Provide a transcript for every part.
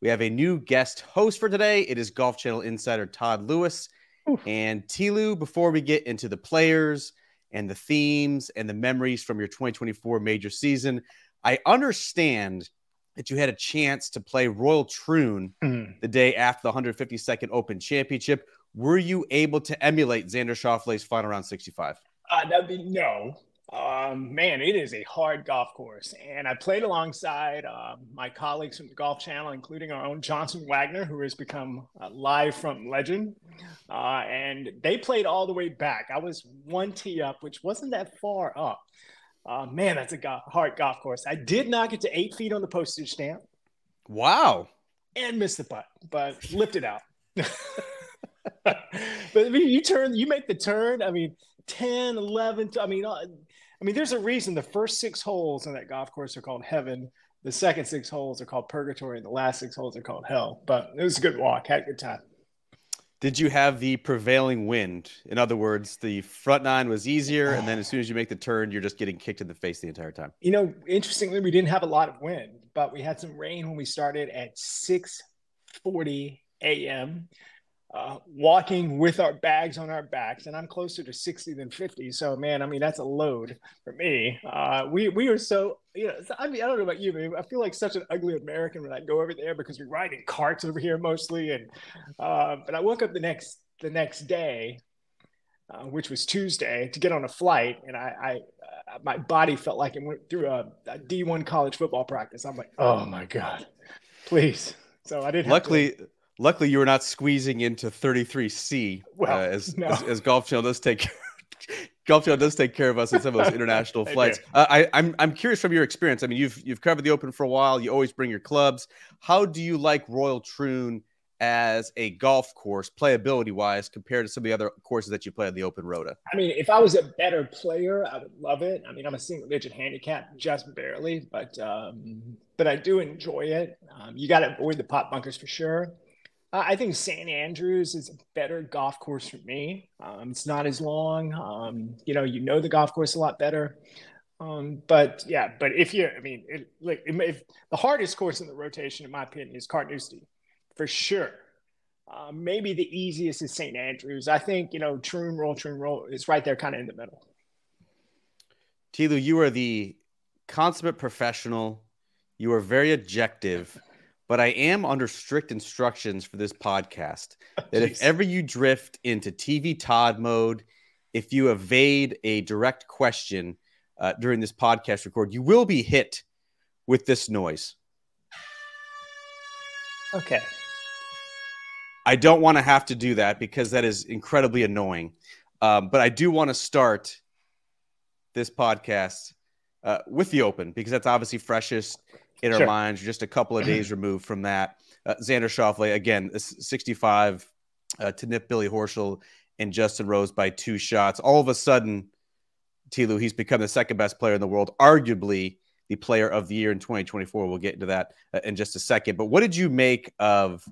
We have a new guest host for today. It is Golf Channel insider Todd Lewis. And T-Lew, before we get into the players and the themes and the memories from your 2024 major season, I understand that you had a chance to play Royal Troon the day after the 152nd Open Championship. Were you able to emulate Xander Schauffele's final round 65? That'd be no. Man, it is a hard golf course. And I played alongside my colleagues from the Golf Channel, including our own Johnson Wagner, who has become a live front legend. And they played all the way back. I was one tee up, which wasn't that far up. Man, that's a hard golf course. I did not get to 8 feet on the postage stamp. Wow. And missed the putt, but lifted out. But I mean, you make the turn. I mean, 10, 11. I mean, there's a reason the first 6 holes on that golf course are called heaven. The second 6 holes are called purgatory, and the last 6 holes are called hell. But it was a good walk. Had a good time. Did you have the prevailing wind? In other words, the front 9 was easier, and then as soon as you make the turn, you're just getting kicked in the face the entire time. You know, interestingly, we didn't have a lot of wind, but we had some rain when we started at 6:40 a.m., walking with our bags on our backs, and I'm closer to 60 than 50. So, man, I mean, that's a load for me. We are so, I mean, I don't know about you, but I feel like such an ugly American when I go over there because we ride in carts over here mostly. And but I woke up the next day, which was Tuesday, to get on a flight, and I my body felt like it went through a D1 college football practice. I'm like, oh my God, please. So I didn't. Luckily, you were not squeezing into 33C, as Golf Channel does take. Golf Channel does take care of us in some of those international flights. I'm curious from your experience. I mean, you've covered the Open for a while. You always bring your clubs. How do you like Royal Troon as a golf course, playability wise, compared to some of the other courses that you play on the Open Rota? I mean, if I was a better player, I would love it. I mean, I'm a single digit handicap, just barely, but I do enjoy it. You got to avoid the pot bunkers for sure. I think St. Andrews is a better golf course for me. It's not as long. You know the golf course a lot better. But if if the hardest course in the rotation, in my opinion, is Carnoustie, for sure. Maybe the easiest is St. Andrews. I think, Troon Roll is right there kind of in the middle. T-Lew, you are the consummate professional. You are very objective. But I am under strict instructions for this podcast that if ever you drift into TV Todd mode, if you evade a direct question during this podcast record, you will be hit with this noise. Okay. I don't want to have to do that because that is incredibly annoying. But I do want to start this podcast with the Open because that's obviously freshest in our minds. Just a couple of days removed from that. Xander Schauffele, again, 65 to nip Billy Horschel and Justin Rose by 2 shots. All of a sudden, T-Lew, he's become the second best player in the world, arguably the player of the year in 2024. We'll get into that in just a second. But what did you make of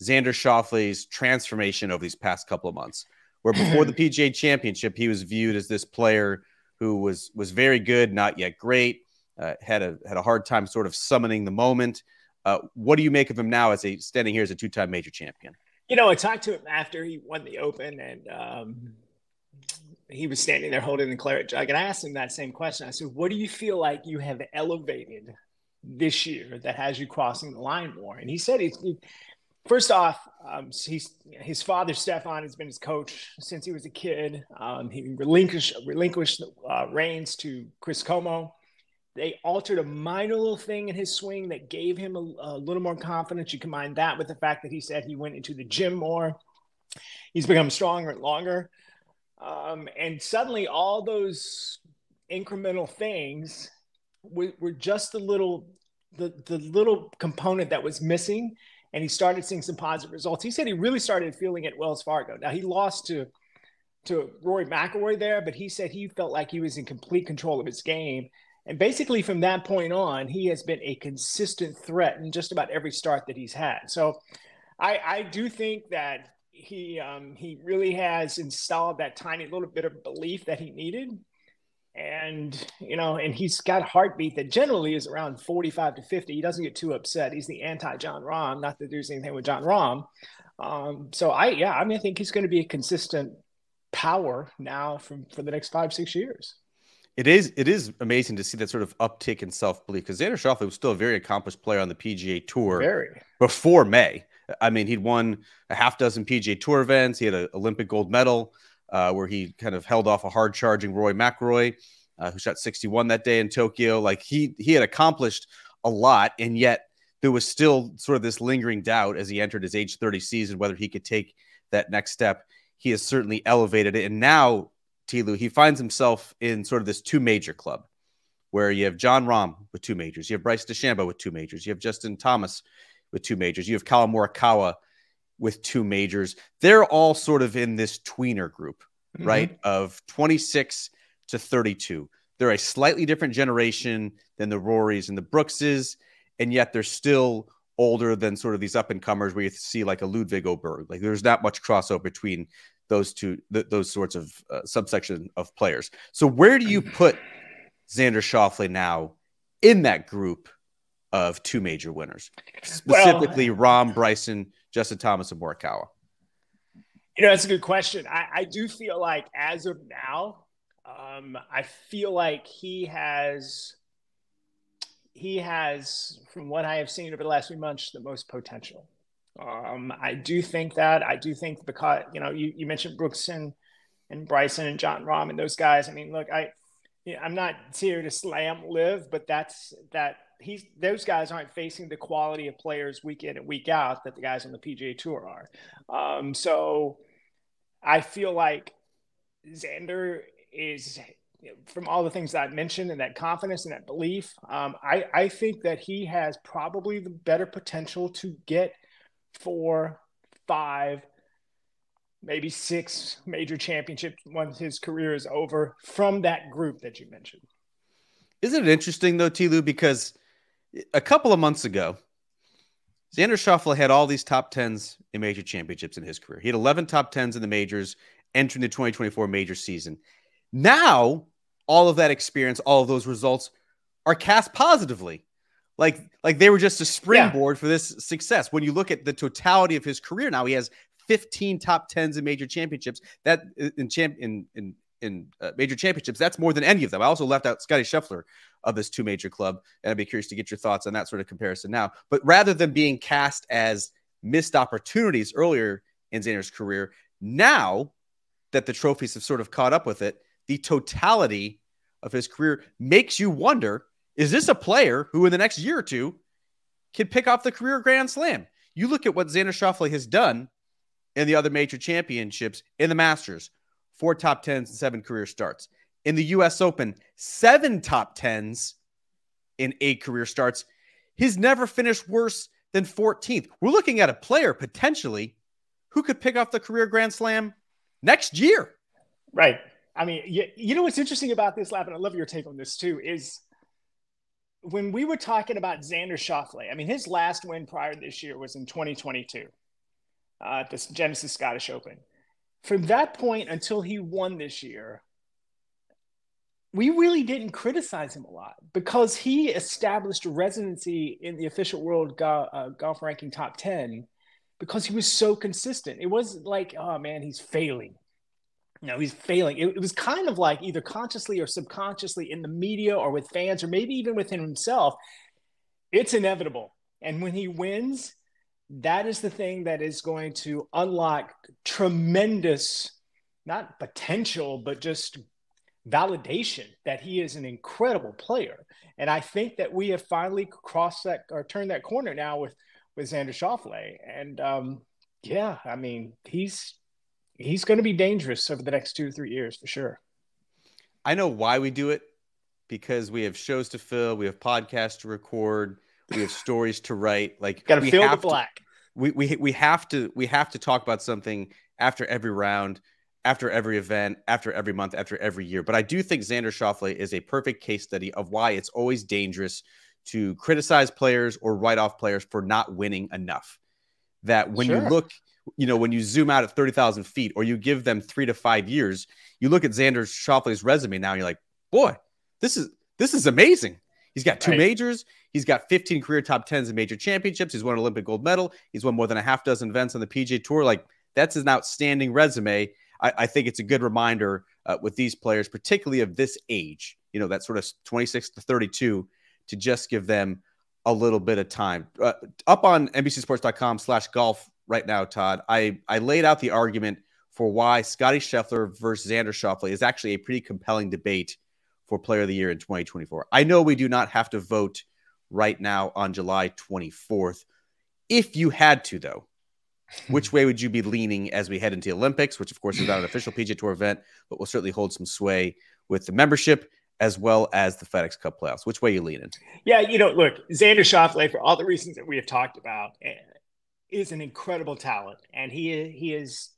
Xander Schauffele's transformation over these past couple of months, where before the PGA Championship, he was viewed as this player who was very good, not yet great, had a hard time sort of summoning the moment. What do you make of him now as standing here as a 2-time major champion? I talked to him after he won the Open, and he was standing there holding the claret jug, and I asked him that same question. I said, what do you feel like you have elevated this year that has you crossing the line more? And he said, first off, his father, Stefan, has been his coach since he was a kid. He relinquished reins to Chris Como. They altered a minor little thing in his swing that gave him a little more confidence. You combine that with the fact that he said he went into the gym more. He's become stronger and longer. And suddenly all those incremental things were just the little component that was missing. And he started seeing some positive results. He said he really started feeling it at Wells Fargo. Now, he lost to Rory McIlroy there, but he said he felt like he was in complete control of his game. And basically from that point on, he has been a consistent threat in just about every start that he's had. So I do think that he really has installed that tiny little bit of belief that he needed. And, and he's got a heartbeat that generally is around 45 to 50. He doesn't get too upset. He's the anti-Jon Rahm, not that there's anything with Jon Rahm. I think he's going to be a consistent power now for the next 5-6 years. It is amazing to see that sort of uptick in self-belief, because Xander Schauffele was still a very accomplished player on the PGA Tour before May. I mean, he'd won a half dozen PGA Tour events. He had an Olympic gold medal where he kind of held off a hard-charging Rory McIlroy, who shot 61 that day in Tokyo. Like he had accomplished a lot, and yet there was still sort of this lingering doubt as he entered his age 30 season whether he could take that next step. He has certainly elevated it, and now T-Lew, he finds himself in sort of this 2 major club where you have Jon Rahm with 2 majors. You have Bryce DeChambeau with 2 majors. You have Justin Thomas with 2 majors. You have Collin Morikawa with 2 majors. They're all sort of in this tweener group, right? Of 26 to 32. They're a slightly different generation than the Rorys and the Brookses, and yet they're still older than sort of these up-and-comers where you see like a Ludwig Oberg. Like there's not much crossover between those two, those sorts of subsection of players. So where do you put Xander Schauffele now in that group of 2 major winners, specifically Rahm, Bryson, Justin Thomas, and Morikawa? That's a good question. I do feel like as of now, I feel like he has, from what I have seen over the last few months, the most potential. I do think because, you mentioned Brooks and Bryson and Jon Rahm and those guys. I mean, look, I'm not here to slam Liv, but those guys aren't facing the quality of players week in and week out that the guys on the PGA Tour are. So I feel like Xander is, from all the things that I mentioned and that confidence and that belief, I think that he has probably the better potential to get 4, 5, maybe 6 major championships once his career is over from that group that you mentioned. Isn't it interesting, though, T-Lew, because a couple of months ago, Xander Schauffele had all these top 10s in major championships in his career. He had 11 top 10s in the majors entering the 2024 major season. Now, all of that experience, all of those results are cast positively. Like they were just a springboard for this success. When you look at the totality of his career now, he has 15 top 10s in major championships. That in major championships, that's more than any of them. I also left out Scottie Scheffler of this 2 major club, and I'd be curious to get your thoughts on that sort of comparison now. But rather than being cast as missed opportunities earlier in Xander's career, now that the trophies have sort of caught up with it, the totality of his career makes you wonder, is this a player who in the next year or two can pick off the career Grand Slam? You look at what Xander Schauffele has done in the other major championships, in the Masters, 4 top 10s and 7 career starts. In the U.S. Open, 7 top 10s in 8 career starts. He's never finished worse than 14th. We're looking at a player potentially who could pick off the career Grand Slam next year. Right. I mean, you know what's interesting about this, Lap, and I love your take on this too, is when we were talking about Xander Schauffele, I mean, his last win prior to this year was in 2022 at the Genesis Scottish Open. From that point until he won this year, we really didn't criticize him a lot because he established a residency in the official world golf ranking top 10 because he was so consistent. It wasn't like, oh man, he's failing. No, he's failing. It was kind of like either consciously or subconsciously in the media or with fans or maybe even within himself. It's inevitable. And when he wins, that is the thing that is going to unlock tremendous, not potential, but just validation that he is an incredible player. And I think that we have finally crossed that or turned that corner now with Xander Schauffele. And I mean, he's going to be dangerous over the next 2 or 3 years for sure. I know why we do it, because we have shows to fill, we have podcasts to record, we have stories to write. Like, got to fill the black. We have to talk about something after every round, after every event, after every month, after every year. But I do think Xander Schauffele is a perfect case study of why it's always dangerous to criticize players or write off players for not winning enough. That when you look, when you zoom out at 30,000 feet or you give them 3 to 5 years, you look at Xander Schauffele's resume now, and you're like, boy, this is amazing. He's got two Right. majors. He's got 15 career top 10s in major championships. He's won an Olympic gold medal. He's won more than a half dozen events on the PGA Tour. Like, that's an outstanding resume. I think it's a good reminder with these players, particularly of this age, you know, that sort of 26 to 32, to just give them a little bit of time. Up on NBCSports.com/golf right now, Todd, I laid out the argument for why Scottie Scheffler versus Xander Schauffele is actually a pretty compelling debate for Player of the Year in 2024. I know we do not have to vote right now on July 24th. If you had to, though, which way would you be leaning as we head into the Olympics, which, of course, is not an official PGA Tour event, but will certainly hold some sway with the membership as well as the FedEx Cup playoffs? Which way are you leaning? Yeah, you know, look, Xander Schauffele, for all the reasons that we have talked about, is an incredible talent. And he is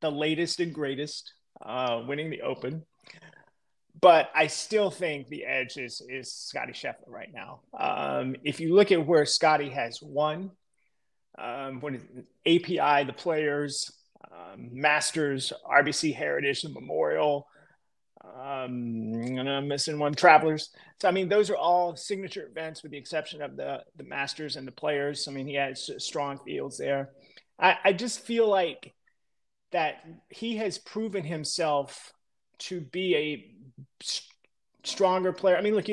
the latest and greatest, winning the Open. But I still think the edge is Scottie Scheffler right now. If you look at where Scottie has won, what is it, API, the Players, Masters, RBC Heritage, the Memorial, and I'm missing one, Travelers. So, I mean, those are all signature events with the exception of the Masters and the Players. I mean, he has strong fields there. I just feel like that he has proven himself to be a stronger player. I mean, look,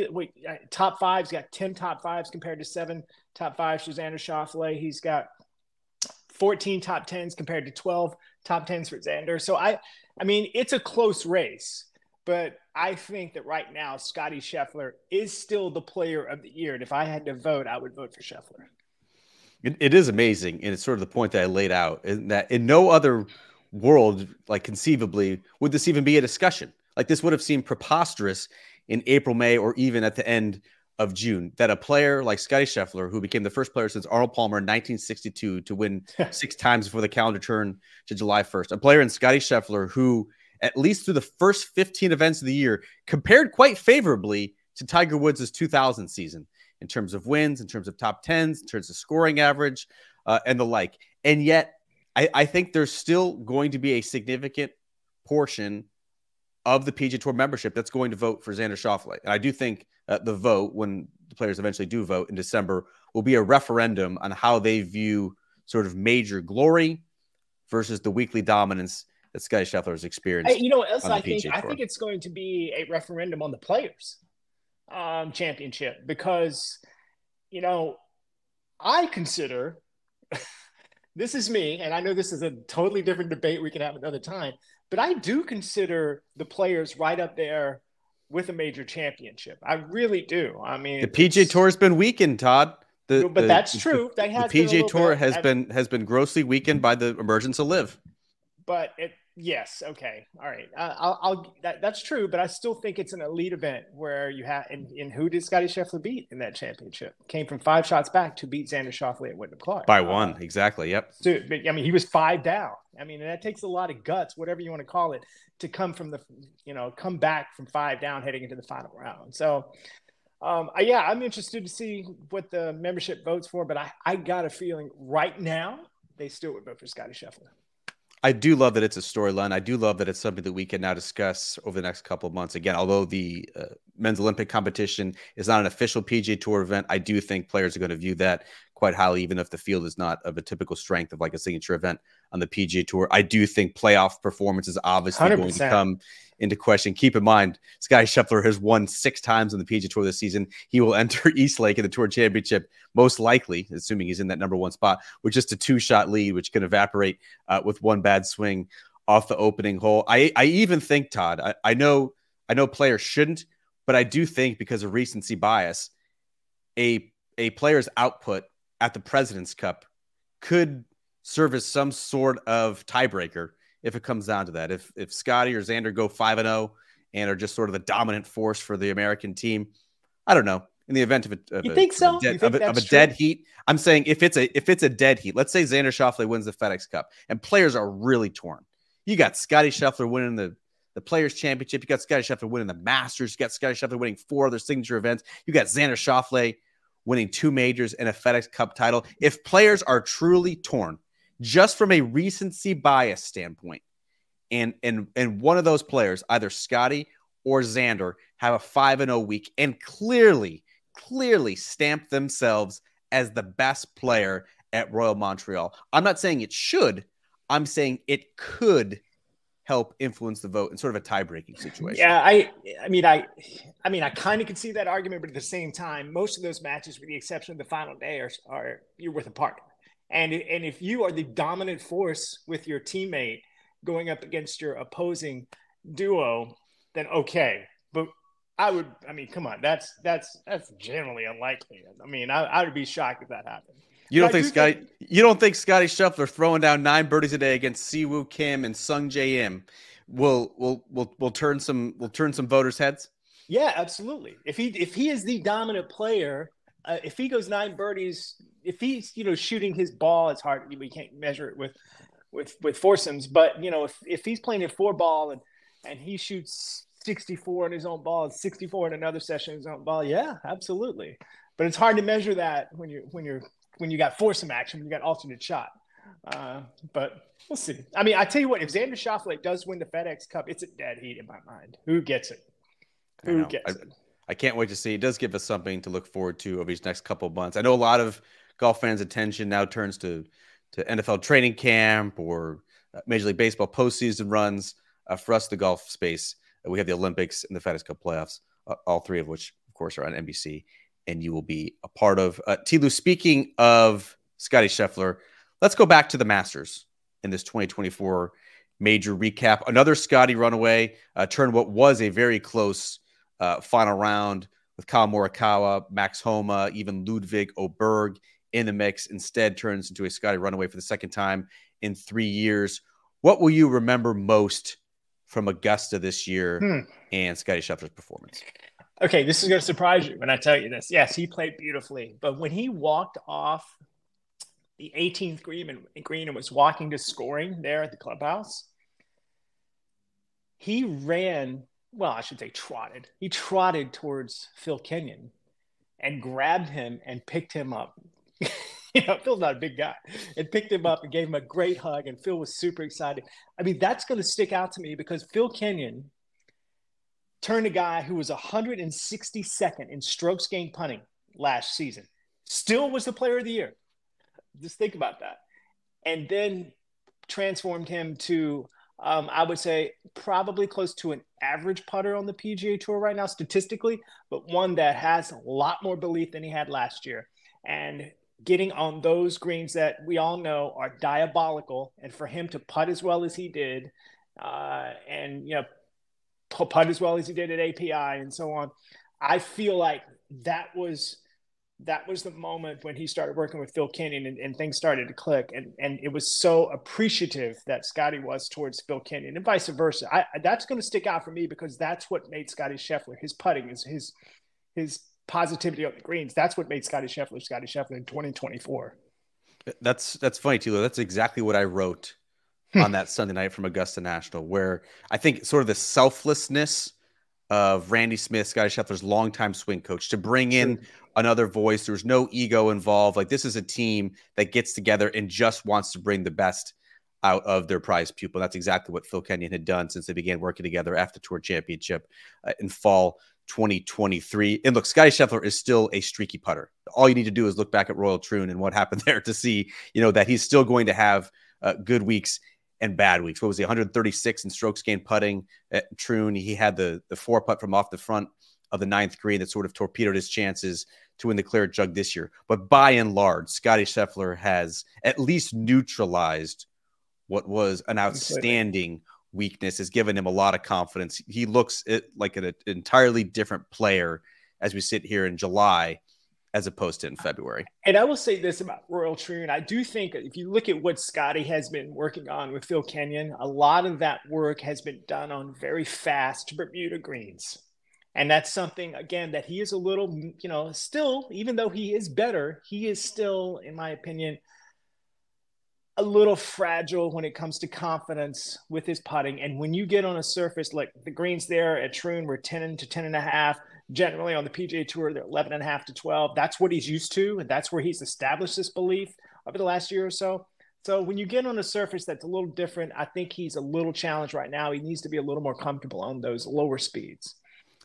top fives, got 10 top fives compared to 7 top fives for Xander Schauffele. He's got 14 top 10s compared to 12 top 10s for Xander. So I mean, it's a close race, but I think that right now Scottie Scheffler is still the Player of the Year. And if I had to vote, I would vote for Scheffler. It is amazing, and it's sort of the point that I laid out, in that in no other world, like conceivably, would this even be a discussion. Like, this would have seemed preposterous in April, May, or even at the end of June, that a player like Scottie Scheffler, who became the first player since Arnold Palmer in 1962 to win 6 times before the calendar turned to July 1st, a player in Scottie Scheffler who, at least through the first 15 events of the year, compared quite favorably to Tiger Woods' 2000 season in terms of wins, in terms of top 10s, in terms of scoring average, and the like. And yet, I think there's still going to be a significant portion of the PGA Tour membership that's going to vote for Xander Schauffele. And I do think the vote, when the players eventually do vote in December, will be a referendum on how they view sort of major glory versus the weekly dominance that Scottie Scheffler has experienced. You know what else I think it's going to be a referendum on the Players Championship, because, you know, I consider this is me, and I know this is a totally different debate we can have another time, but I do consider the Players right up there with a major championship. I really do. I mean, the PGA Tour has been weakened, Todd. But that's true. The PGA Tour has been grossly weakened by the emergence of LIV. But yes, okay, all right. That's true, but I still think it's an elite event where you have. And who did Scottie Scheffler beat in that championship? Came from 5 shots back to beat Xander Schauffele at Wyndham Clark by 1, exactly. Yep. So, I mean, he was 5 down. I mean, and that takes a lot of guts, whatever you want to call it, to come back from 5 down heading into the final round. So, I'm interested to see what the membership votes for, but I got a feeling right now they still would vote for Scottie Scheffler. I do love that it's a storyline. I do love that it's something that we can now discuss over the next couple of months. Again, although the men's Olympic competition is not an official PGA Tour event, I do think players are going to view that quite highly, even if the field is not of a typical strength of like a signature event on the PGA Tour. I do think playoff performance is obviously 100%. Going to come into question. Keep in mind, Scottie Scheffler has won 6 times on the PGA Tour this season. He will enter Eastlake in the Tour Championship, most likely, assuming he's in that number 1 spot, with just a 2-shot lead, which can evaporate with 1 bad swing off the opening hole. I even think, Todd, I know players shouldn't, but I do think, because of recency bias, a player's output at the President's Cup could serve as some sort of tiebreaker if it comes down to that. If Scottie or Xander go 5-0 and are just sort of the dominant force for the American team, I don't know. In the event of a dead heat, I'm saying if it's a dead heat, let's say Xander Schauffele wins the FedEx Cup and players are really torn. You got Scottie Scheffler winning the Players Championship. You got Scottie Scheffler winning the Masters. You got Scottie Scheffler winning 4 other signature events. You got Xander Schauffele winning 2 majors and a FedEx Cup title. If players are truly torn, just from a recency bias standpoint, and one of those players, either Scottie or Xander have a 5-0 week and clearly stamp themselves as the best player at Royal Montreal. I'm not saying it should. I'm saying it could help influence the vote in sort of a tie-breaking situation. Yeah, I mean, I kind of could see that argument, but at the same time, most of those matches, with the exception of the final day, are you're with a partner. And if you are the dominant force with your teammate going up against your opposing duo, then okay. But come on, that's generally unlikely. I mean, I would be shocked if that happened. You don't think Scottie Scheffler throwing down 9 birdies a day against Siwoo Kim and Sung Jae Im will turn some voters' heads? Yeah, absolutely. If he is the dominant player, if he goes 9 birdies, if he's shooting his ball, it's hard. We can't measure it with foursomes, but if he's playing a 4-ball and he shoots 64 in his own ball and 64 in another session in his own ball, yeah, absolutely. But it's hard to measure that when you got foursome action, when you got alternate shot. But we'll see. I mean, I tell you what, if Xander Schauffele does win the FedEx Cup, it's a dead heat in my mind. Who gets it? Who gets it? I can't wait to see. It does give us something to look forward to over these next couple of months. I know a lot of golf fans' attention now turns to NFL training camp or Major League Baseball postseason runs. For us, the golf space, we have the Olympics and the FedEx Cup playoffs, all 3 of which, of course, are on NBC, and you will be a part of. T-Lew, speaking of Scottie Scheffler, let's go back to the Masters in this 2024 major recap. Another Scottie runaway turned what was a very close final round with Kyle Morikawa, Max Homa, even Ludwig Oberg in the mix. Instead, turns into a Scottie runaway for the second time in 3 years. What will you remember most from Augusta this year and Scottie Scheffler's performance? Okay, this is going to surprise you when I tell you this. Yes, he played beautifully, but when he walked off the 18th green and was walking to scoring there at the clubhouse, he ran. Well, I should say trotted. He trotted towards Phil Kenyon and grabbed him and picked him up. Phil's not a big guy. And picked him up and gave him a great hug, and Phil was super excited. I mean, that's going to stick out to me because Phil Kenyon turned a guy who was 162nd in strokes gained putting last season. Still was the player of the year. Just think about that. And then transformed him to I would say probably close to an average putter on the PGA Tour right now statistically, but one that has a lot more belief than he had last year. And getting on those greens that we all know are diabolical, and for him to putt as well as he did, and putt as well as he did at API and so on, I feel like that was the moment when he started working with Phil Kenyon and things started to click. And it was so appreciative that Scottie was towards Phil Kenyon and vice versa. That's going to stick out for me because that's what made Scottie Scheffler, his putting, his positivity on the greens. That's what made Scottie Scheffler in 2024. That's funny, T-Lew. That's exactly what I wrote on that Sunday night from Augusta National, where I think sort of the selflessness of Randy Smith, Scottie Scheffler's longtime swing coach, to bring in another voice. There was no ego involved. Like, this is a team that gets together and just wants to bring the best out of their prize pupil. That's exactly what Phil Kenyon had done since they began working together after Tour Championship in fall 2023. And look, Scottie Scheffler is still a streaky putter. All you need to do is look back at Royal Troon and what happened there to see, that he's still going to have good weeks and bad weeks. What was he, 136 in strokes gained putting at Troon? He had the 4-putt from off the front of the 9th green that sort of torpedoed his chances to win the Claret Jug this year. But by and large, Scottie Scheffler has at least neutralized what was an outstanding weakness, has given him a lot of confidence. He looks like an entirely different player as we sit here in July as opposed to in February. And I will say this about Royal Troon. I do think if you look at what Scottie has been working on with Phil Kenyon, a lot of that work has been done on very fast Bermuda greens. And that's something, again, that he is a little, still, even though he is better, he is still, in my opinion, a little fragile when it comes to confidence with his putting. And when you get on a surface, like the greens there at Troon were 10 to 10.5. Generally on the PGA Tour, they're 11.5 to 12. That's what he's used to, and that's where he's established this belief over the last year or so. So when you get on a surface that's a little different, I think he's a little challenged right now. He needs to be a little more comfortable on those lower speeds.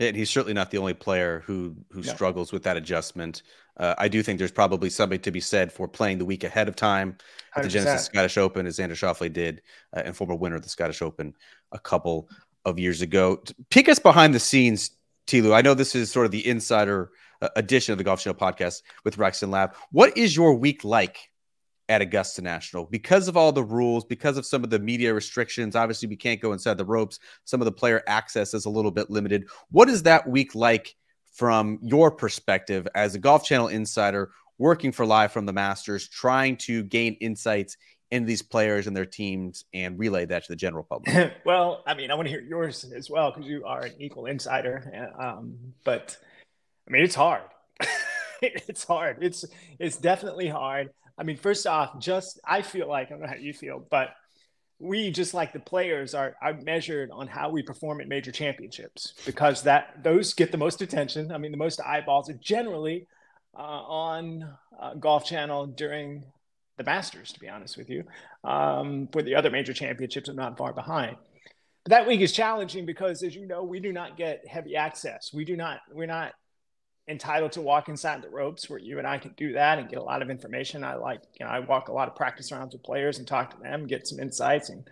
And he's certainly not the only player who No, struggles with that adjustment. I do think there's probably something to be said for playing the week ahead of time at the Genesis 100%. Scottish Open, as Xander Schauffele did, and former winner of the Scottish Open a couple of years ago. Peek us behind the scenes, T-Lew. I know this is sort of the insider edition of the Golf Channel podcast with Rex and Lab. What is your week like at Augusta National? Because of all the rules, because of some of the media restrictions, obviously we can't go inside the ropes. Some of the player access is a little bit limited. What is that week like from your perspective as a Golf Channel insider working for Live from the Masters, trying to gain insights into these players and their teams and relay that to the general public? Well, I mean, I want to hear yours as well because you are an equal insider. But I mean, it's hard. It's hard. It's definitely hard. I mean, first off, I feel like, I don't know how you feel, but we, just like the players, are measured on how we perform at major championships, because those get the most attention. I mean, the most eyeballs are generally on Golf Channel during the Masters, to be honest with you. For the other major championships are not far behind. But that week is challenging because, as you know, we do not get heavy access. We're not entitled to walk inside the ropes where you and I can do that and get a lot of information. I walk a lot of practice rounds with players and talk to them, get some insights. And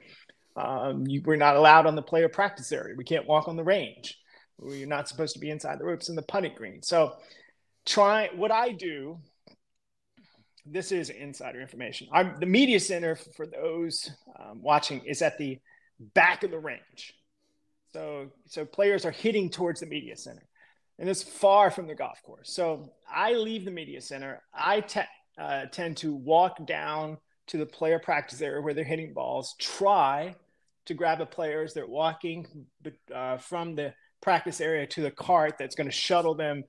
we're not allowed on the player practice area. We can't walk on the range. We're not supposed to be inside the ropes in the putting green. So what I do, this is insider information. The media center, for those watching, is at the back of the range. So players are hitting towards the media center, and it's far from the golf course. So I leave the media center. I tend to walk down to the player practice area where they're hitting balls, try to grab a player as they're walking from the practice area to the cart that's going to shuttle them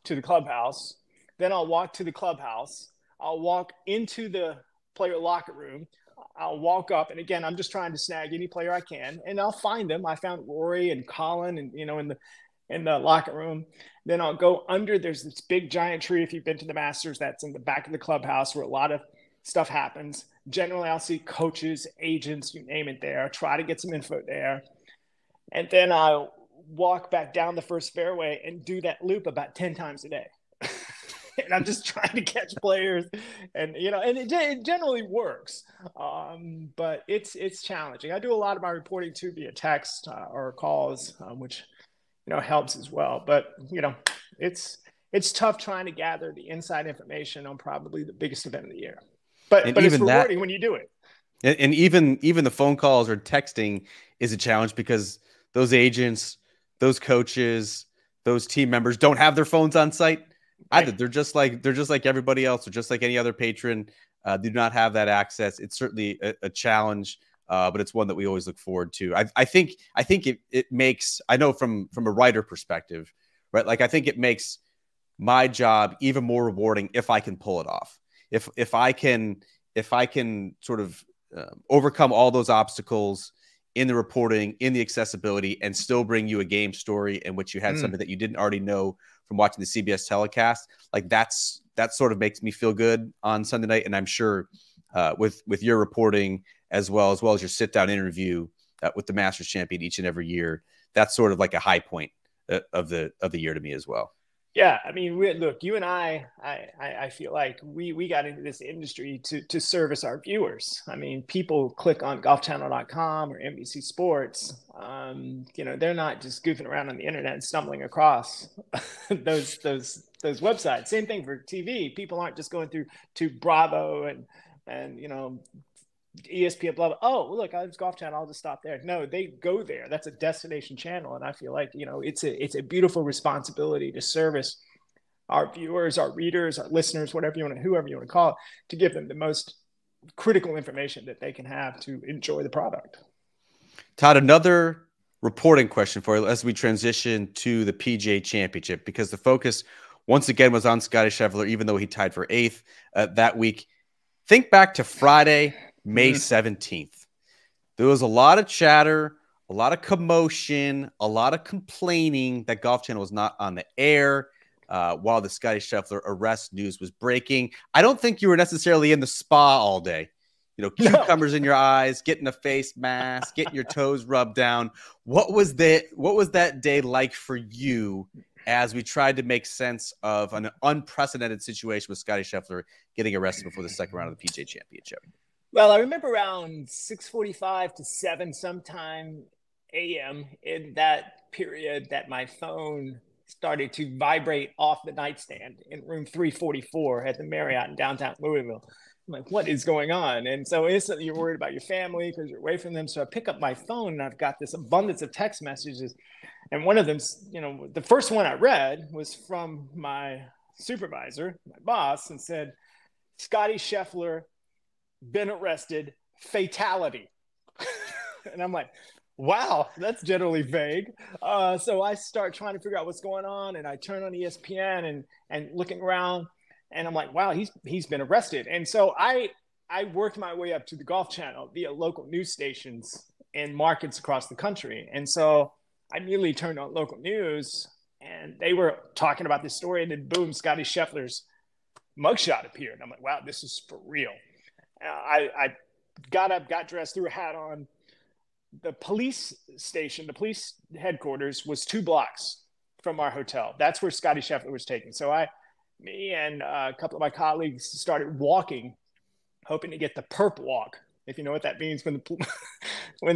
to the clubhouse. Then I'll walk to the clubhouse. I'll walk into the player locker room. I'll walk up, and again, I'm just trying to snag any player I can, and I'll find them. I found Rory and Colin, and in the locker room. Then I'll go under. There's this big giant tree, if you've been to the Masters, that's in the back of the clubhouse where a lot of stuff happens. Generally, I'll see coaches, agents, you name it there. Try to get some info there, and then I'll walk back down the first fairway and do that loop about 10 times a day. And I'm just trying to catch players, and it generally works. But it's challenging. I do a lot of my reporting too via text or calls, which helps as well. But it's tough trying to gather the inside information on probably the biggest event of the year. But it's rewarding when you do it. And even the phone calls or texting is a challenge, because those agents, those coaches, those team members don't have their phones on site. Right. They're just like everybody else, or just like any other patron. Do not have that access. It's certainly a challenge, but it's one that we always look forward to. I think it makes, I know from a writer perspective, right? Like, I think it makes my job even more rewarding if I can pull it off. If I can sort of overcome all those obstacles in the reporting, in the accessibility, and still bring you a game story in which you had something that you didn't already know from watching the CBS telecast, like that sort of makes me feel good on Sunday night. And I'm sure with your reporting as well as your sit down interview with the Masters champion each and every year, that's sort of like a high point of the year to me as well. Yeah, I mean, look, you and I feel like we got into this industry to service our viewers. I mean, people click on golfchannel.com or NBC Sports. They're not just goofing around on the internet and stumbling across those websites. Same thing for TV. People aren't just going through to Bravo and ESPN, blah, blah. Oh, look, I was Golf Channel, I'll just stop there. No, they go there. That's a destination channel. And I feel like, it's a beautiful responsibility to service our viewers, our readers, our listeners, whoever you want to call it, to give them the most critical information that they can have to enjoy the product. Todd, another reporting question for you as we transition to the PGA Championship, because the focus once again was on Scottie Scheffler, even though he tied for 8th that week. Think back to Friday, May 17th. There was a lot of chatter, a lot of commotion, a lot of complaining that Golf Channel was not on the air while the Scottie Scheffler arrest news was breaking. I don't think you were necessarily in the spa all day No. cucumbers in your eyes, getting a face mask, getting your toes rubbed down. What was that day like for you as we tried to make sense of an unprecedented situation with Scottie Scheffler getting arrested before the second round of the PGA Championship? Well, I remember around 6:45 to 7 sometime a.m. in that period that my phone started to vibrate off the nightstand in room 344 at the Marriott in downtown Louisville. I'm like, what is going on? And so instantly you're worried about your family because you're away from them. So I pick up my phone and I've got this abundance of text messages. And one of them, the first one I read was from my supervisor, my boss, and said, Scottie Scheffler been arrested, fatality. And I'm like, wow, that's generally vague. So I start trying to figure out what's going on, and I turn on ESPN and looking around, and I'm like, wow, he's been arrested. And so I worked my way up to the Golf Channel via local news stations in markets across the country. And so I immediately turned on local news, and they were talking about this story, and then boom, Scottie Scheffler's mugshot appeared. I'm like, wow, this is for real. I got up, got dressed, threw a hat on. The police station, the police headquarters was 2 blocks from our hotel. That's where Scottie Scheffler was taken. So me and a couple of my colleagues started walking, hoping to get the perp walk, if you know what that means, when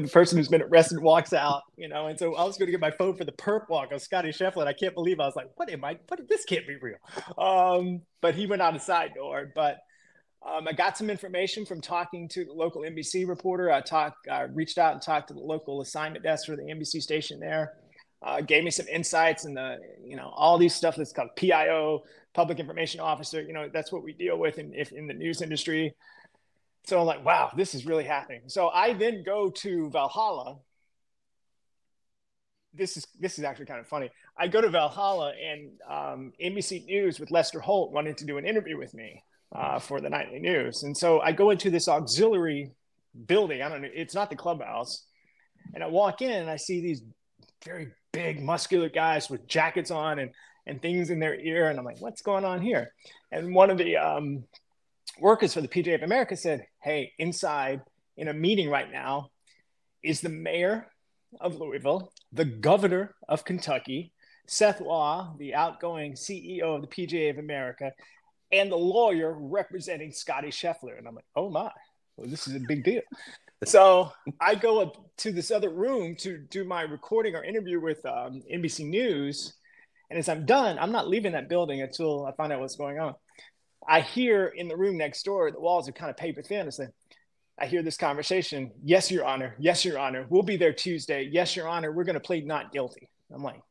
the person who's been arrested walks out, And so I was going to get my phone for the perp walk of Scottie Scheffler, and I can't believe I was like, this can't be real. But he went out a side door. But I got some information from talking to the local NBC reporter. I reached out and talked to the local assignment desk for the NBC station there. Gave me some insights and all these stuff that's called PIO, Public Information Officer. That's what we deal with in the news industry. So I'm like, wow, this is really happening. So I then go to Valhalla. This is actually kind of funny. I go to Valhalla, and NBC News with Lester Holt wanted to do an interview with me for the nightly news. And so I go into this auxiliary building. I don't know. It's not the clubhouse. And I walk in and I see these very big, muscular guys with jackets on and things in their ear. And I'm like, what's going on here? And one of the workers for the PGA of America said, hey, inside in a meeting right now is the mayor of Louisville, the governor of Kentucky, Seth Law, the outgoing CEO of the PGA of America, and the lawyer representing Scottie Scheffler. And I'm like, oh my, well, this is a big deal. So I go up to this other room to do my recording or interview with NBC News. And as I'm done, I'm not leaving that building until I find out what's going on. I hear in the room next door, the walls are kind of paper thin. I hear this conversation. Yes, Your Honor. Yes, Your Honor. We'll be there Tuesday. Yes, Your Honor. We're going to plead not guilty. I'm like,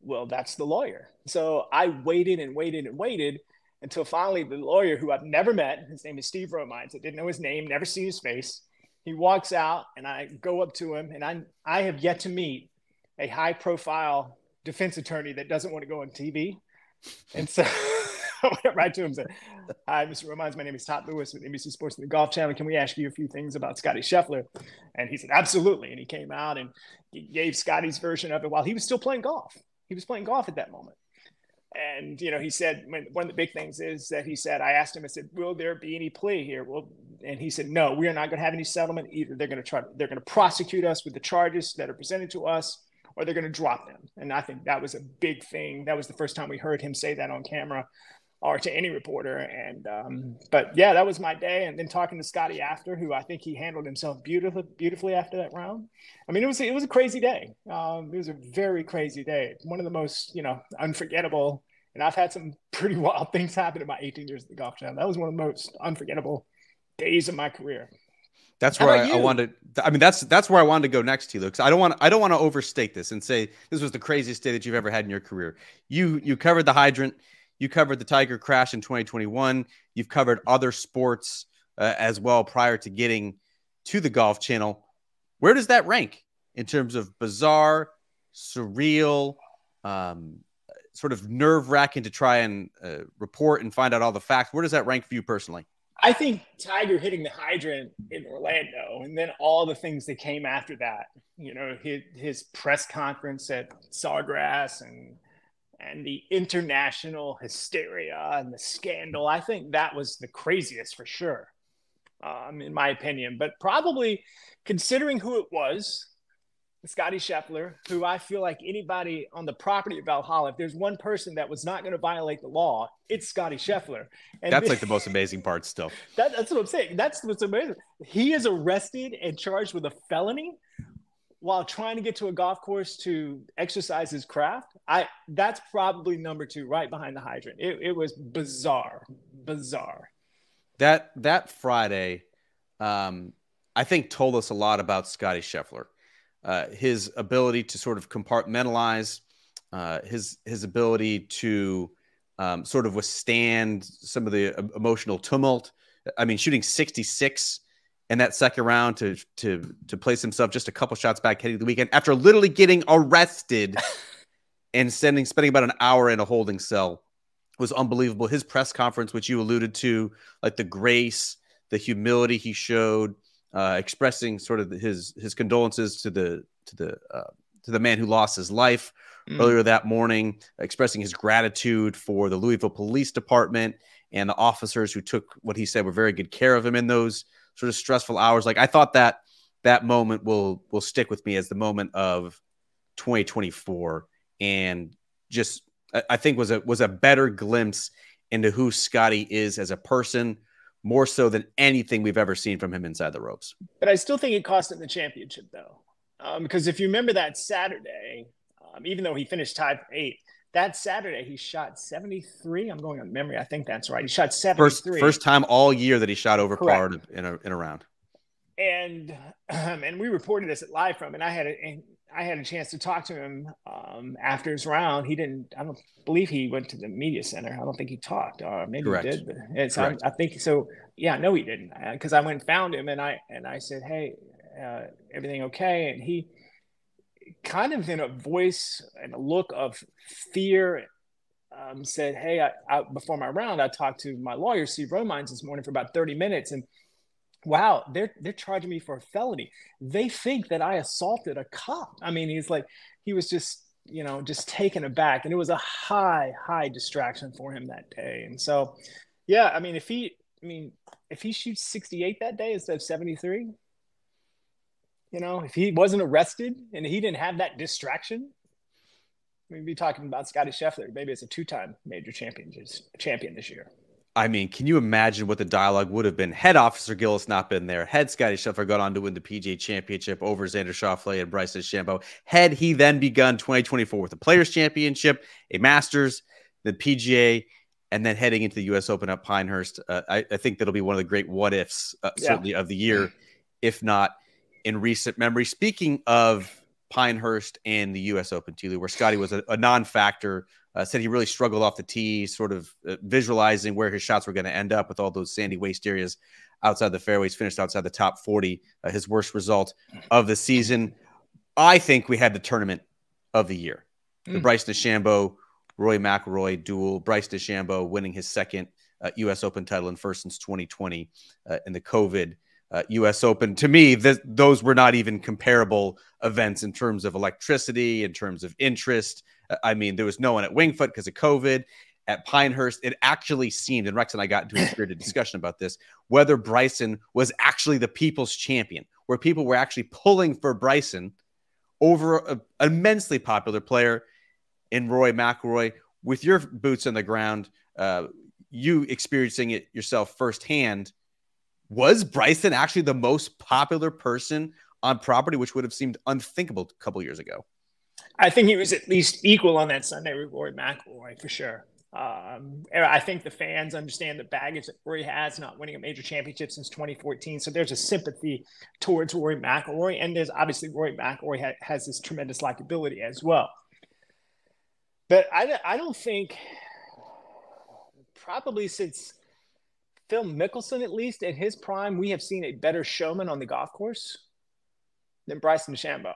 well, that's the lawyer. So I waited and waited and waited until finally the lawyer, who I've never met, his name is Steve Romines, I didn't know his name, never seen his face. He walks out, and I go up to him, and I have yet to meet a high-profile defense attorney that doesn't want to go on TV. And so I went right to him and said, hi, Mr. Romines, my name is Todd Lewis with NBC Sports and the Golf Channel. Can we ask you a few things about Scottie Scheffler? And he said, absolutely. And he came out and he gave Scottie's version of it while he was still playing golf. He was playing golf at that moment. And, he said, one of the big things is that he said, I asked him, I said, will there be any plea here? Well, and he said, no, we are not going to have any settlement either. They're going to prosecute us with the charges that are presented to us, or they're going to drop them. And I think that was a big thing. That was the first time we heard him say that on camera or to any reporter. And, but yeah, that was my day. And then talking to Scottie after, who I think he handled himself beautifully after that round. I mean, it was a crazy day. It was a very crazy day. One of the most, unforgettable. And I've had some pretty wild things happen in my 18 years at the Golf Channel. That was one of the most unforgettable days of my career. That's where I wanted. I mean, that's where I wanted to go next, T-Lew, because I don't want to overstate this and say this was the craziest day that you've ever had in your career. You covered the hydrant. You covered the Tiger crash in 2021. You've covered other sports as well prior to getting to the Golf Channel. Where does that rank in terms of bizarre, surreal, sort of nerve-wracking to try and report and find out all the facts? Where does that rank for you personally? I think Tiger hitting the hydrant in Orlando, and then all the things that came after that, his press conference at Sawgrass and the international hysteria and the scandal. I think that was the craziest for sure. in my opinion. But probably considering who it was, Scottie Scheffler, who I feel like anybody on the property of Valhalla, if there's one person that was not going to violate the law, it's Scottie Scheffler. And that's like the most amazing part still. That's what I'm saying. That's what's amazing. He is arrested and charged with a felony while trying to get to a golf course to exercise his craft. That's probably number 2, right behind the hydrant. It was bizarre. That Friday, I think told us a lot about Scottie Scheffler. His ability to sort of compartmentalize, his ability to sort of withstand some of the emotional tumult. I mean, shooting 66 in that second round to place himself just a couple shots back heading the weekend after literally getting arrested and spending about an hour in a holding cell was unbelievable. His press conference, which you alluded to, like the grace, the humility he showed, expressing sort of his condolences to the man who lost his life earlier that morning, expressing his gratitude for the Louisville Police Department and the officers who took what he said were very good care of him in those sort of stressful hours. Like, I thought that moment will stick with me as the moment of 2024, and just I think was a better glimpse into who Scottie is as a person, more so than anything we've ever seen from him inside the ropes. But I still think it cost him the championship, though. Because if you remember that Saturday, even though he finished tied for 8th, that Saturday he shot 73. I'm going on memory. I think that's right. He shot 73. First time all year that he shot over par in a round. And we reported this at Live From, and I had a chance to talk to him after his round. I don't believe he went to the media center. I don't think he talked, or maybe Correct. he did. But I think so. Yeah, no, he didn't, because I went and found him, and I said, "Hey, everything okay?" And he kind of in a voice and a look of fear said, "Hey, before my round, I talked to my lawyer, Steve Romines, this morning for about 30 minutes, and wow, they're charging me for a felony. They think that I assaulted a cop." I mean, he was just taken aback, and it was a high distraction for him that day. And so, yeah, I mean, if he shoots 68 that day instead of 73, if he wasn't arrested and he didn't have that distraction, we'd be talking about Scottie Scheffler. Maybe it's a 2-time major champion this year. I mean, can you imagine what the dialogue would have been had Officer Gillis not been there? Had Scottie Scheffler gone on to win the PGA Championship over Xander Schauffele and Bryson DeChambeau? Had he then begun 2024 with the Players Championship, a Masters, the PGA, and then heading into the U.S. Open at Pinehurst? I think that'll be one of the great what-ifs, certainly, of the year, if not in recent memory. Speaking of Pinehurst and the U.S. Open, T-Lew, where Scottie was a non-factor, said he really struggled off the tee, sort of visualizing where his shots were going to end up with all those sandy waste areas outside the fairways, finished outside the top 40, his worst result of the season. I think we had the tournament of the year. The Bryson DeChambeau, Rory McIlroy duel, Bryce DeChambeau winning his second U.S. Open title and first since 2020 in the COVID U.S. Open. To me, those were not even comparable events in terms of electricity, in terms of interest. I mean, there was no one at Winged Foot because of COVID. At Pinehurst, it actually seemed, and Rex and I got into a spirited discussion about this, whether Bryson was actually the people's champion, where people were actually pulling for Bryson over an immensely popular player in Rory McIlroy. With your boots on the ground, you experiencing it yourself firsthand, was Bryson actually the most popular person on property, which would have seemed unthinkable a couple years ago? I think he was at least equal on that Sunday with Rory McIlroy, for sure. I think the fans understand the baggage that Rory has, not winning a major championship since 2014. So there's a sympathy towards Rory McIlroy, and there's obviously Rory McIlroy has this tremendous likability as well. But I don't think, probably since Phil Mickelson, at least in his prime, we have seen a better showman on the golf course than Bryson DeChambeau.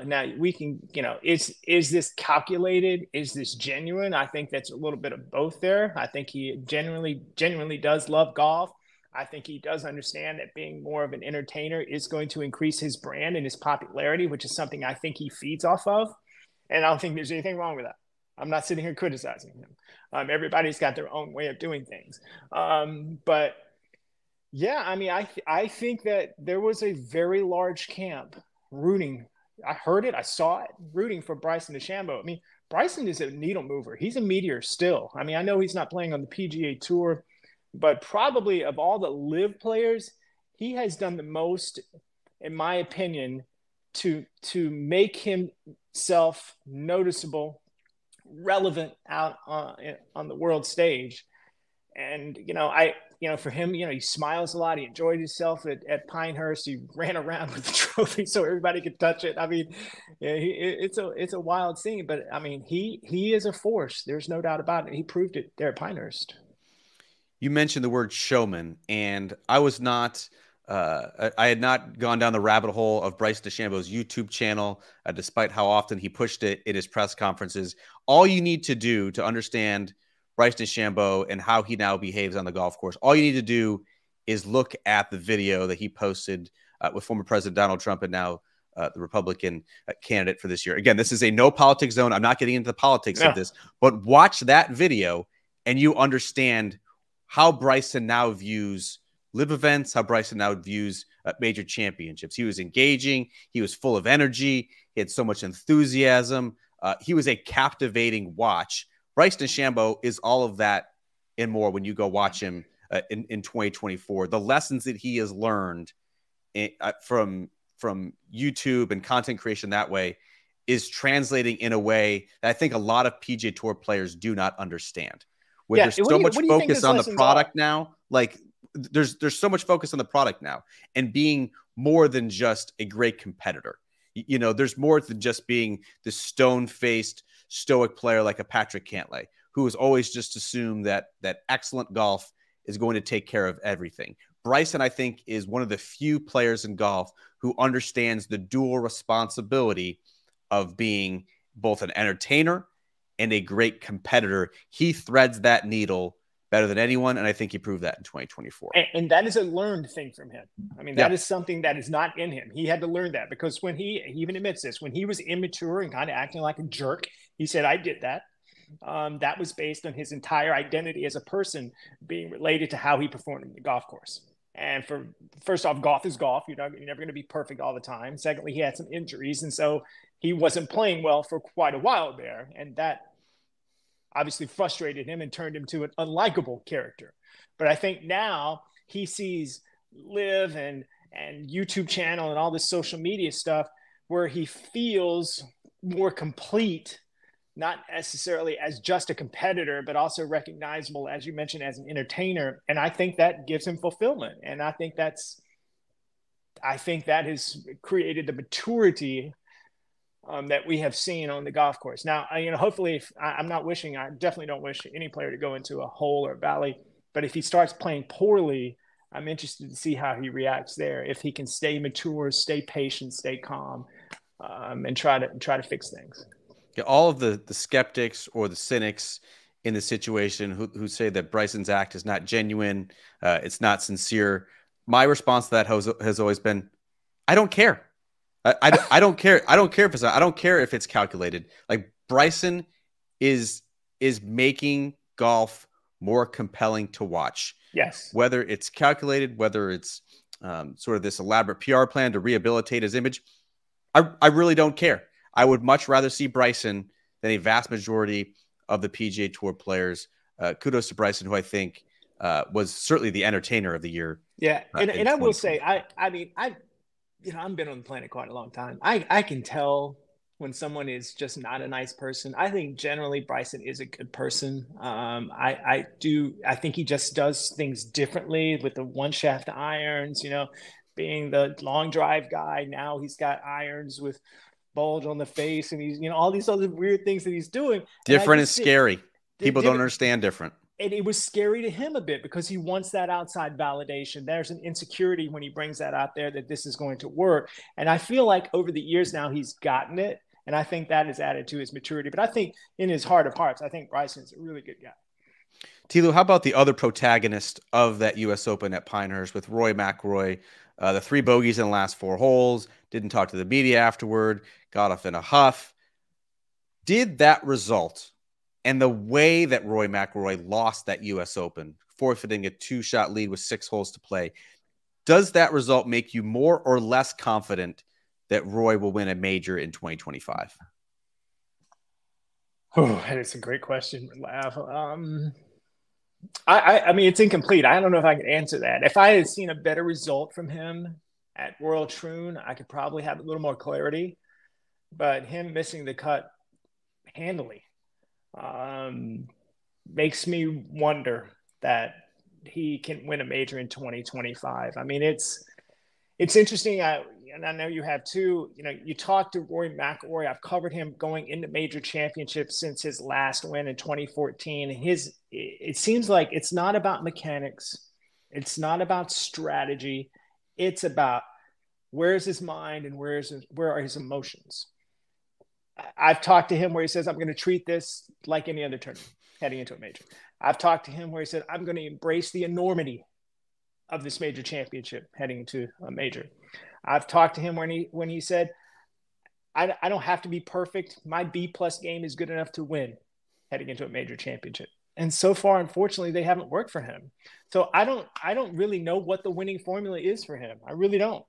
Now we can, is this calculated? Is this genuine? I think that's a little bit of both there. I think he genuinely does love golf. I think he does understand that being more of an entertainer is going to increase his brand and his popularity, which is something I think he feeds off of. And I don't think there's anything wrong with that. I'm not sitting here criticizing him. Everybody's got their own way of doing things. But Yeah, I mean, I think that there was a very large camp rooting. I heard it, I saw it, rooting for Bryson DeChambeau. I mean, Bryson is a needle mover. He's a meteor still. I mean, I know he's not playing on the PGA Tour, but probably of all the live players, he has done the most, in my opinion, to make himself noticeable, relevant out on the world stage. And, for him, he smiles a lot. He enjoyed himself at Pinehurst. He ran around with the trophy so everybody could touch it. I mean, yeah, it's a wild scene, but I mean, he is a force. There's no doubt about it. He proved it there at Pinehurst. You mentioned the word showman, and I was not, I had not gone down the rabbit hole of Bryce DeChambeau's YouTube channel, despite how often he pushed it in his press conferences. All you need to do to understand Bryce DeChambeau and how he now behaves on the golf course, all you need to do is look at the video that he posted with former President Donald Trump and now the Republican candidate for this year. Again, this is a no politics zone. I'm not getting into the politics of this, but watch that video and you understand how Bryson now views live events, how Bryson now views major championships. He was engaging. He was full of energy. He had so much enthusiasm. He was a captivating watch. Bryce DeChambeau is all of that and more when you go watch him in 2024. The lessons that he has learned from YouTube and content creation that way is translating in a way that I think a lot of PGA Tour players do not understand. When there's so much focus on the product now, like there's so much focus on the product now and being more than just a great competitor. There's more than just being the stone-faced, stoic player like a Patrick Cantlay, who has always just assumed that excellent golf is going to take care of everything. Bryson, I think, is one of the few players in golf who understands the dual responsibility of being both an entertainer and a great competitor. He threads that needle better than anyone, and I think he proved that in 2024. And that is a learned thing from him. I mean, that is something that is not in him. He had to learn that because when he even admits this, when he was immature and kind of acting like a jerk, he said, I did that. That was based on his entire identity as a person being related to how he performed in the golf course. And first off, golf is golf. You're never going to be perfect all the time. Secondly, he had some injuries, and so he wasn't playing well for quite a while there. And that obviously frustrated him and turned him to an unlikable character. But I think now he sees Live and YouTube channel and all this social media stuff where he feels more complete, not necessarily as just a competitor, but also recognizable, as you mentioned, as an entertainer. And I think that gives him fulfillment. And I think that has created the maturity that we have seen on the golf course. Now, hopefully, I definitely don't wish any player to go into a hole or a valley, but if he starts playing poorly, I'm interested to see how he reacts there. If he can stay mature, stay patient, stay calm, and try to fix things. Yeah, all of the skeptics or the cynics in the situation who say that Bryson's act is not genuine, it's not sincere. My response to that has always been, I don't care. I don't care. I don't care if it's calculated. Like Bryson is making golf more compelling to watch. Yes. Whether it's calculated, whether it's sort of this elaborate PR plan to rehabilitate his image, I really don't care. I would much rather see Bryson than a vast majority of the PGA Tour players. Kudos to Bryson, who I think was certainly the entertainer of the year. Yeah, and I will say, I've been on the planet quite a long time. I can tell when someone is just not a nice person. I think generally Bryson is a good person. I think he just does things differently with the one shaft irons, being the long drive guy. Now he's got irons with bulge on the face, and he's, all these other weird things that he's doing. Different is scary. People don't understand different. And it was scary to him a bit because he wants that outside validation. There's an insecurity when he brings that out there that this is going to work. And I feel like over the years now he's gotten it. And I think that has added to his maturity. But I think in his heart of hearts, I think Bryson's a really good guy. T-Lew, how about the other protagonist of that U.S. Open at Pinehurst with Rory McIlroy? The 3 bogeys in the last 4 holes, didn't talk to the media afterward, got off in a huff. Did that result and the way that Rory McIlroy lost that U.S. Open forfeiting a 2-shot lead with 6 holes to play. Does that result make you more or less confident that Roy will win a major in 2025? Oh, that is a great question. I mean, it's incomplete. I don't know if I can answer that. If I had seen a better result from him at Royal Troon, I could probably have a little more clarity. But him missing the cut handily makes me wonder that he can win a major in 2025. I mean, it's interesting. And I know you have too. You know, you talked to Rory McIlroy. I've covered him going into major championships since his last win in 2014. It seems like it's not about mechanics. It's not about strategy. It's about where's his mind and where are his emotions. I've talked to him where he says, I'm going to treat this like any other tournament heading into a major. I've talked to him where he said, I'm going to embrace the enormity of this major championship heading into a major. I've talked to him when he said, I don't have to be perfect. My B+ game is good enough to win heading into a major championship. And so far, unfortunately, they haven't worked for him. So I don't really know what the winning formula is for him. I really don't.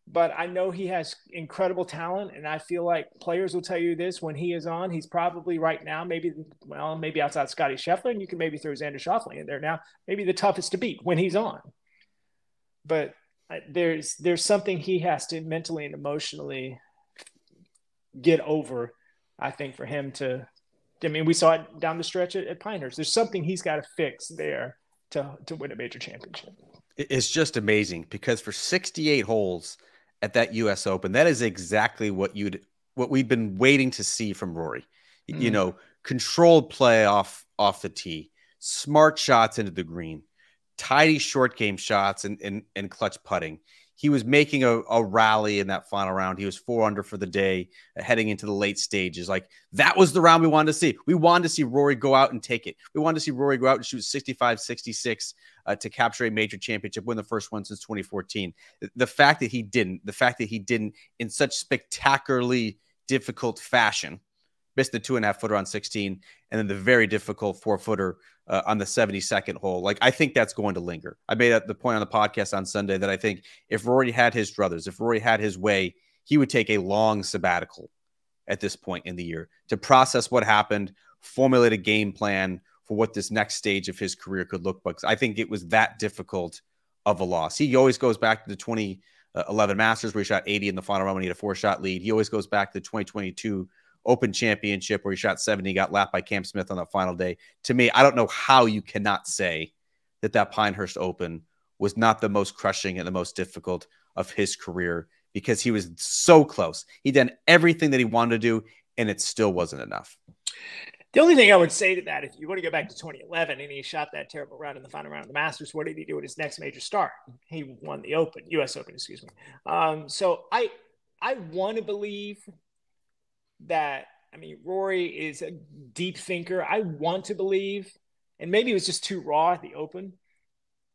But I know he has incredible talent, and I feel like players will tell you this when he is on. He's probably right now, maybe outside Scottie Scheffler, and you can maybe throw Xander Schauffele in there now, maybe the toughest to beat when he's on. But there's something he has to mentally and emotionally get over, I think, for him to. I mean, we saw it down the stretch at Pinehurst. There's something he's got to fix there to win a major championship. It's just amazing because for 68 holes at that U.S. Open, that is exactly what we'd been waiting to see from Rory. You know, controlled play off the tee, smart shots into the green, tidy short game shots and clutch putting. He was making a rally in that final round. He was 4 under for the day, heading into the late stages. Like, that was the round we wanted to see. We wanted to see Rory go out and take it. We wanted to see Rory go out and shoot 65, 66 to capture a major championship, win the first one since 2014. The fact that he didn't in such spectacularly difficult fashion, missed the 2.5-footer on 16, and then the very difficult 4-footer on the 72nd hole. Like, I think that's going to linger. I made the point on the podcast on Sunday that I think if Rory had his druthers, if Rory had his way, he would take a long sabbatical at this point in the year to process what happened, formulate a game plan for what this next stage of his career could look like. I think it was that difficult of a loss. He always goes back to the 2011 Masters where he shot 80 in the final round when he had a 4-shot lead. He always goes back to the 2022 Open Championship where he shot 70, got lapped by Cam Smith on that final day. To me, I don't know how you cannot say that Pinehurst Open was not the most crushing and the most difficult of his career because he was so close. He done everything that he wanted to do, and it still wasn't enough. The only thing I would say to that, if you want to go back to 2011 and he shot that terrible round in the final round of the Masters, what did he do at his next major start? He won the U.S. Open, excuse me. So I want to believe that, I mean, Rory is a deep thinker. I want to believe, and maybe it was just too raw at the Open.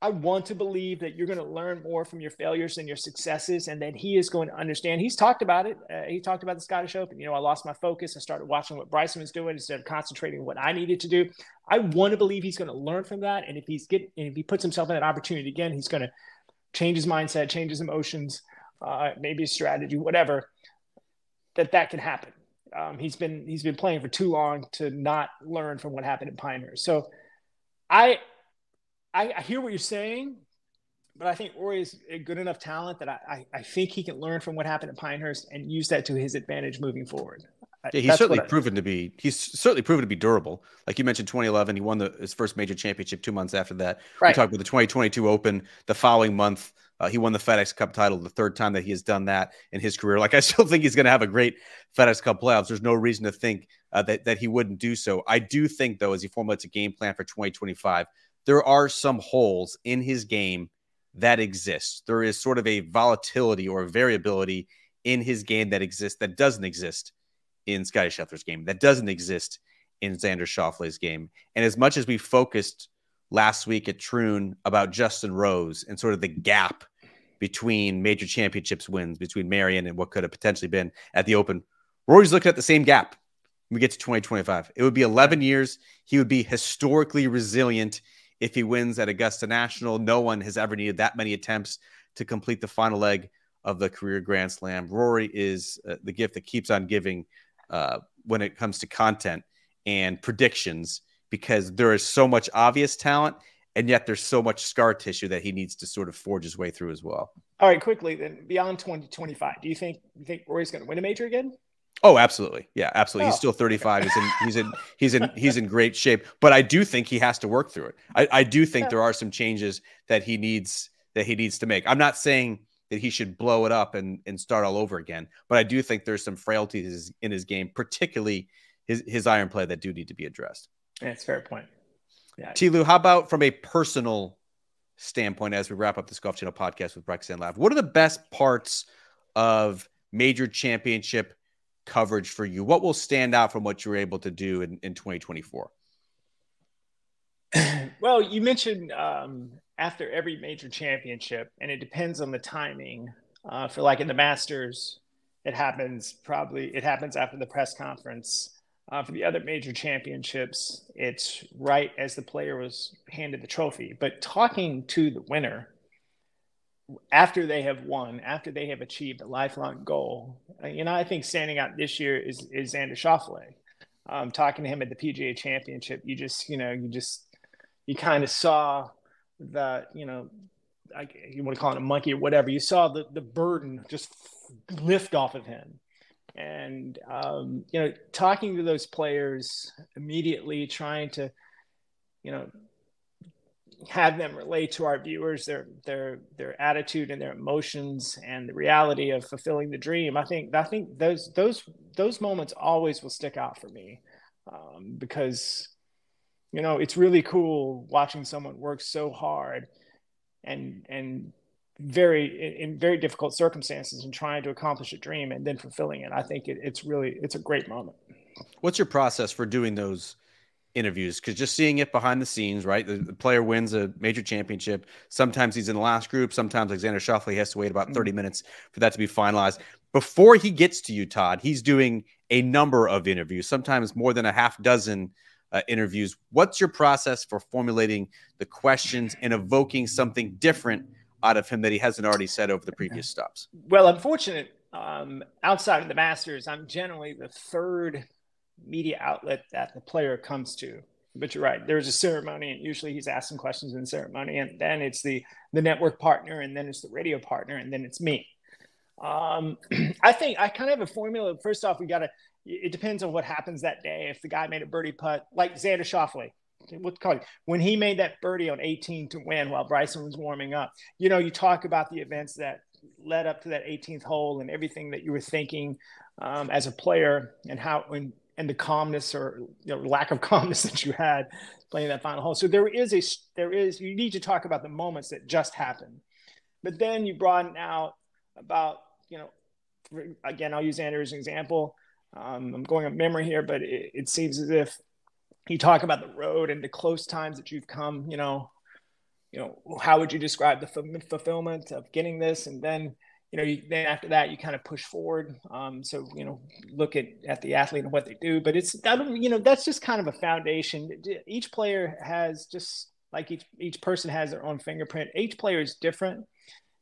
I want to believe that you're going to learn more from your failures than your successes, and that he is going to understand. He's talked about it. He talked about the Scottish Open. You know, I lost my focus. I started watching what Bryson was doing instead of concentrating on what I needed to do. I want to believe he's going to learn from that, and if he puts himself in that opportunity again, he's going to change his mindset, change his emotions, maybe his strategy, whatever. That can happen. He's been playing for too long to not learn from what happened at Pinehurst. So I hear what you're saying, but I think Rory is a good enough talent that I think he can learn from what happened at Pinehurst and use that to his advantage moving forward. Yeah, he's certainly proven to be durable. Like you mentioned, 2011, he won his first major championship 2 months after that. Right. We talked about the 2022 Open the following month. He won the FedEx Cup title, the third time that he has done that in his career. Like, I still think he's going to have a great FedEx Cup playoffs. There's no reason to think that he wouldn't do so. I do think, though, as he formulates a game plan for 2025, there are some holes in his game that exist. There is sort of a volatility or a variability in his game that exists that doesn't exist in Scottie Scheffler's game, that doesn't exist in Xander Schauffele's game. And as much as we focused last week at Troon about Justin Rose and sort of the gap between major championships wins between Marion and what could have potentially been at the Open, Rory's looking at the same gap when we get to 2025. It would be 11 years. He would be historically resilient if he wins at Augusta National. No one has ever needed that many attempts to complete the final leg of the career Grand Slam. Rory is the gift that keeps on giving when it comes to content and predictions, because there is so much obvious talent, and yet there's so much scar tissue that he needs to sort of forge his way through as well. All right, quickly then, beyond 2025, do you think Rory's going to win a major again? Oh, absolutely. Yeah, absolutely. He's still 35. He's in great shape, but I do think he has to work through it. I do think there are some changes that he needs to make. I'm not saying that he should blow it up and start all over again, but I do think there's some frailties in his game, particularly his iron play, that do need to be addressed. That's a fair point. Yeah. T-Lew, how about from a personal standpoint, as we wrap up this Golf Channel podcast with Brex and Lav, what are the best parts of major championship coverage for you? What will stand out from what you were able to do in 2024? Well, you mentioned after every major championship, and it depends on the timing. For like in the Masters, it happens after the press conference. For the other major championships, it's right as the player was handed the trophy. But talking to the winner after they have won, after they have achieved a lifelong goal, I think standing out this year is Xander Schauffele. Talking to him at the PGA Championship, you kind of saw the, you want to call it a monkey or whatever. You saw the burden just lift off of him. And, talking to those players immediately, trying to, have them relate to our viewers, their attitude and their emotions and the reality of fulfilling the dream. I think those moments always will stick out for me, because, it's really cool watching someone work so hard and in very difficult circumstances and trying to accomplish a dream and then fulfilling it. I think it's a great moment. What's your process for doing those interviews? Because just seeing it behind the scenes, right? The player wins a major championship. Sometimes he's in the last group. Sometimes like Xander Schauffele has to wait about 30 minutes for that to be finalized. Before he gets to you, Todd, he's doing a number of interviews, sometimes more than a half dozen interviews. What's your process for formulating the questions and evoking something different out of him that he hasn't already said over the previous stops? Well, unfortunate, outside of the Masters, I'm generally the third media outlet that the player comes to. But you're right, there's a ceremony, and usually he's asking questions in the ceremony, and then it's the network partner, and then it's the radio partner, and then it's me. I think I kind of have a formula. First off, it depends on what happens that day. If the guy made a birdie putt, like Xander Schauffele, when he made that birdie on 18 to win while Bryson was warming up, you talk about the events that led up to that 18th hole and everything that you were thinking as a player, and the calmness or lack of calmness that you had playing that final hole. So you need to talk about the moments that just happened, but then you broaden out about, again, I'll use Xander as an example. I'm going on memory here, but it seems as if you talk about the road and the close times that you've come, how would you describe the fulfillment of getting this? And then, then after that, you kind of push forward. So, look at the athlete and what they do, but that's just kind of a foundation. Each player has, just like each person has their own fingerprint. Each player is different,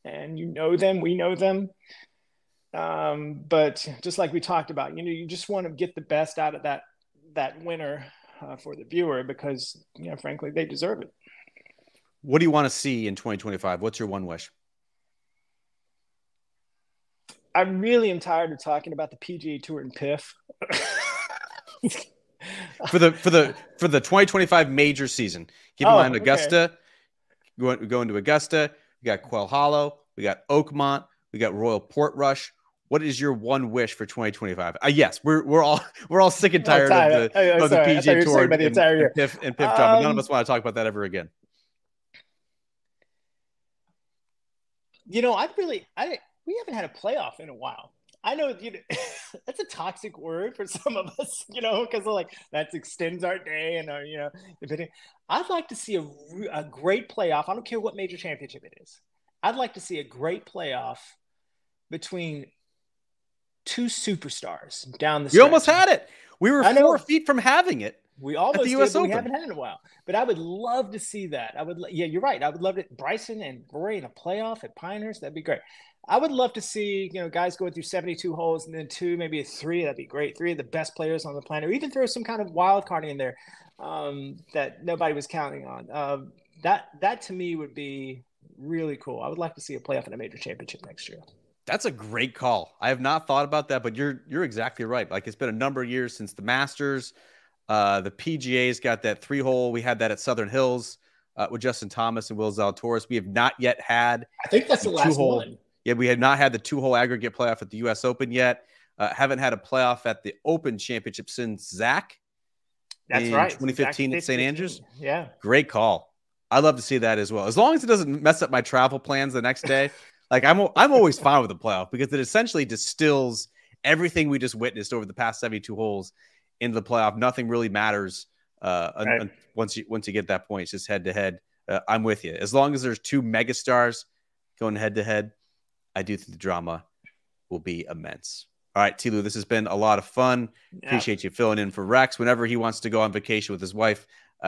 and we know them. But just like we talked about, you just want to get the best out of that winner for the viewer, because, frankly, they deserve it. What do you want to see in 2025? What's your one wish? I really am tired of talking about the PGA Tour and PIF. for the 2025 major season, keep in mind Augusta. Okay. We go into Augusta. We got Quail Hollow. We got Oakmont. We got Royal Portrush. What is your one wish for 2025? Yes, we're all sick and tired of the PGA Tour and PIF job, but none of us want to talk about that ever again. We haven't had a playoff in a while. I know that's a toxic word for some of us, because that extends our day and our, I'd like to see a great playoff. I don't care what major championship it is. I'd like to see a great playoff between two superstars down the stretch. You almost had it. We were 4 feet from having it. We almost at the did, U.S. but we Open. haven't had it in a while. But I would love to see that. Yeah, you're right. I would love it. Bryson and Rory in a playoff at Pinehurst. That'd be great. I would love to see, guys going through 72 holes and then maybe a 3. That'd be great. 3 of the best players on the planet, or even throw some kind of wild card in there that nobody was counting on. That to me would be really cool. I would like to see a playoff in a major championship next year. That's a great call. I have not thought about that, but you're exactly right. Like, it's been a number of years since the Masters. The PGA's got that 3-hole. We had that at Southern Hills with Justin Thomas and Will Zalatoris. We have not yet had. I think that's the last one. Yeah, we had not had the 2-hole aggregate playoff at the U.S. Open yet. Haven't had a playoff at the Open Championship since Zach. That's right. 2015 at St. Andrews. Yeah. Great call. I'd love to see that as well. As long as it doesn't mess up my travel plans the next day. Like, I'm always fine with the playoff because it essentially distills everything we just witnessed over the past 72 holes into the playoff. Nothing really matters right. once you get that point. It's just head to head. I'm with you. As long as there's 2 megastars going head to head, I do think the drama will be immense. All right, T-Lew, this has been a lot of fun. Yeah. Appreciate you filling in for Rex. Whenever he wants to go on vacation with his wife,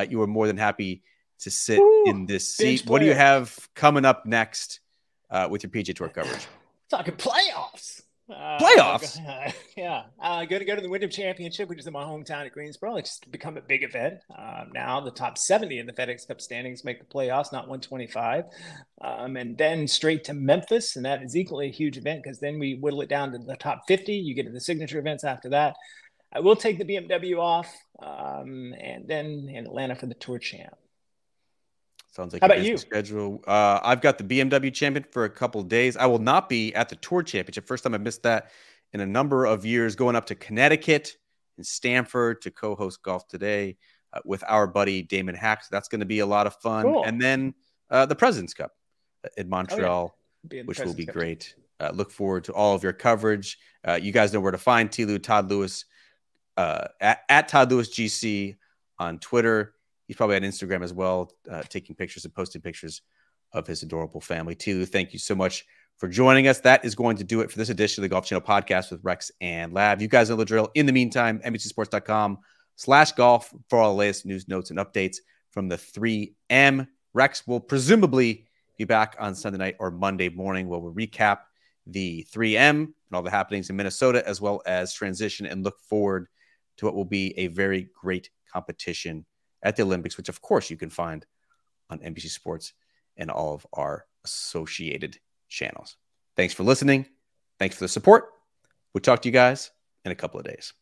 you are more than happy to sit in this seat. What do you have coming up next with your PGA Tour coverage? Talking playoffs. Playoffs? Yeah. Going to go to the Wyndham Championship, which is in my hometown at Greensboro. It's become a big event. Now the top 70 in the FedEx Cup standings make the playoffs, not 125. And then straight to Memphis. And that is equally a huge event because then we whittle it down to the top 50. You get to the signature events after that. I will take the BMW off and then in Atlanta for the Tour Champ. Sounds like how about you? Schedule. I've got the BMW Champion for a couple of days. I will not be at the Tour Championship. First time I missed that in a number of years. Going up to Connecticut and Stamford to co-host Golf Today with our buddy Damon Hack. So that's going to be a lot of fun. Cool. And then the President's Cup in Montreal, which will be great. Look forward to all of your coverage. You guys know where to find T-Lew, Todd Lewis, at Todd Lewis GC on Twitter. He's probably on Instagram as well, taking pictures and posting pictures of his adorable family. T-Lew, thank you so much for joining us. That is going to do it for this edition of the Golf Channel podcast with Rex and Lav. You guys know the drill. In the meantime, NBCSports.com/golf for all the latest news, notes, and updates from the 3M. Rex will presumably be back on Sunday night or Monday morning where we'll recap the 3M and all the happenings in Minnesota, as well as transition and look forward to what will be a very great competition at the Olympics, which of course you can find on NBC Sports and all of our associated channels. Thanks for listening. Thanks for the support. We'll talk to you guys in a couple of days.